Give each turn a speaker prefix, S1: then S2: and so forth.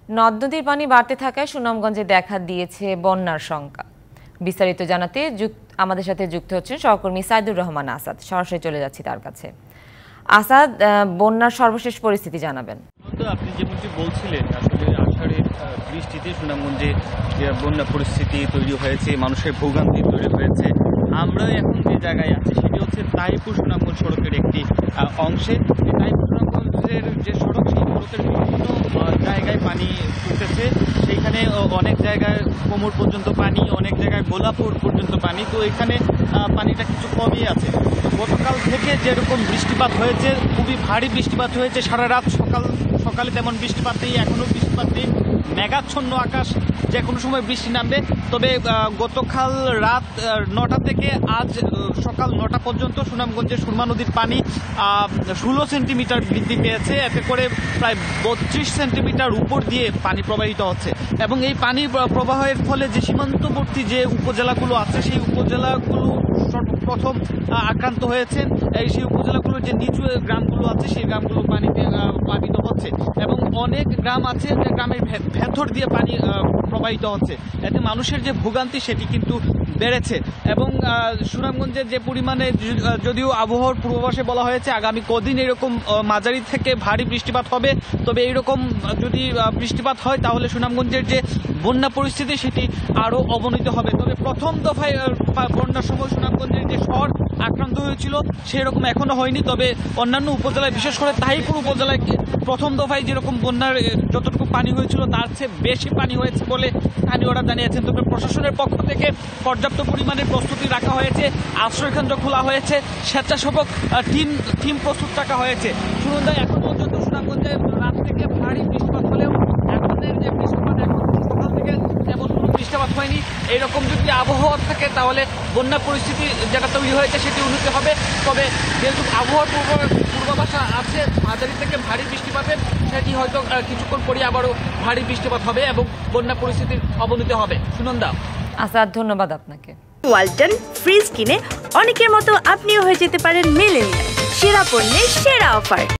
S1: নদ নদীর পানি বাড়তে থাকায় সুনামগঞ্জে দেখা দিয়েছে বন্যার শঙ্কা। বিস্তারিত জানাতে আমাদের সাথে যুক্ত হচ্ছেন সহকর্মী সাইদুর রহমান আসাদ। সরাসরি চলে যাচ্ছি তার কাছে। আসাদ, বন্যার সর্বশেষ পরিস্থিতি জানাবেন।
S2: আপনি যেমনটি বলছিলেন, আসলে আষাঢ়ের বৃষ্টিতে সুনামগঞ্জে বন্যা পরিস্থিতি তৈরি হয়েছে, মানুষের ভোগান্তি তৈরি হয়েছে। আমরা এখন যে জায়গায় আছি সেটি হচ্ছে তাইপুর সুনামগঞ্জ সড়কের একটি অংশে। তাইপুর সুনামগঞ্জের যে সড়ক, সেই সড়কের বিভিন্ন জায়গায় পানি উঠেছে। সেইখানে অনেক জায়গায় কোমর পর্যন্ত পানি, অনেক জায়গায় গোলাপুর পর্যন্ত পানি। তো এখানে পানিটা কিছু কমই আছে। গতকাল থেকে যেরকম বৃষ্টিপাত হয়েছে, খুবই ভারী বৃষ্টিপাত হয়েছে। সারা রাত সকালে তেমন বৃষ্টিপাত নেই, এখনও বৃষ্টিপাত নেই। মেঘাচ্ছন্ন আকাশ, যে কোনো সময় বৃষ্টি নামবে। তবে গতকাল রাত 9টা থেকে আজ সকাল 9টা পর্যন্ত সুনামগঞ্জের সুরমা নদীর পানি 16 সেন্টিমিটার বৃদ্ধি পেয়েছে। এতে করে প্রায় 32 সেন্টিমিটার উপর দিয়ে পানি প্রবাহিত হচ্ছে। এবং এই পানি প্রবাহের ফলে যে সীমান্তবর্তী যে উপজেলাগুলো আছে, সেই উপজেলাগুলো সর্বপ্রথম আক্রান্ত হয়েছেন। সেই উপজেলাগুলোর যে নিচু গ্রামগুলো আছে, সেই গ্রামগুলো পানিতে প্লাবিত হচ্ছে। এবং অনেক গ্রাম আছে যে গ্রামের ভেতর দিয়ে পানি প্রবাহিত হচ্ছে। এতে মানুষের যে ভোগান্তি সেটি কিন্তু বেড়েছে। এবং সুনামগঞ্জের যে পরিমাণে, যদিও আবহাওয়ার পূর্বাভাসে বলা হয়েছে আগামী কদিন এরকম মাঝারি থেকে ভারী বৃষ্টিপাত হবে। তবে এইরকম যদি বৃষ্টিপাত হয় তাহলে সুনামগঞ্জের যে বন্যা পরিস্থিতি সেটি আরও অবনতি হবে। তবে প্রথম দফায় বন্যার সময় সুনামগঞ্জের যে শহর আক্রান্ত হয়েছিল সেরকম এখনো হয়নি। তবে অন্যান্য উপজেলায়, বিশেষ করে তাহিরপুর উপজেলায় প্রথম দফায় যেরকম বন্যার যতটুকু পানি হয়েছিল তার চেয়ে বেশি পানি হয়েছে বলে স্থানীয়রা জানিয়েছেন। তবে প্রশাসনের পক্ষ থেকে পর্যাপ্ত পরিমাণে প্রস্তুতি রাখা হয়েছে, আশ্রয়কেন্দ্র খোলা হয়েছে, স্বেচ্ছাসেবক টিম প্রস্তুত রাখা হয়েছে। সুনন্দা, এখন পর্যন্ত সুনামগঞ্জে রাত থেকে ভারী বৃষ্টিপাত হলেও এখনের যে বৃষ্টিপাত, এখন সকাল থেকে তেমন কোনো বৃষ্টিপাত হয়নি। এইরকম যদি আবহাওয়া থাকে তাহলে বন্যা পরিস্থিতি যেটা তৈরি হয়েছে সেটি উন্নতি হবে। তবে যেহেতু আবহাওয়ার পূর্বাভাস আছে মাঝারি থেকে ভারী বৃষ্টিপাতের, সেটি হয়তো কিছুক্ষণ পরে আবারও ভারী বৃষ্টিপাত হবে এবং বন্যা পরিস্থিতির অবনতি হবে। সুনন্দা।
S1: আসাদ, ধন্যবাদ আপনাকে।
S3: ওয়ালটন ফ্রিজ কিনে অনেকের মতো আপনিও হয়ে যেতে পারেন মিলেনিয়াল। সেরা পণ্যের সেরা অফার।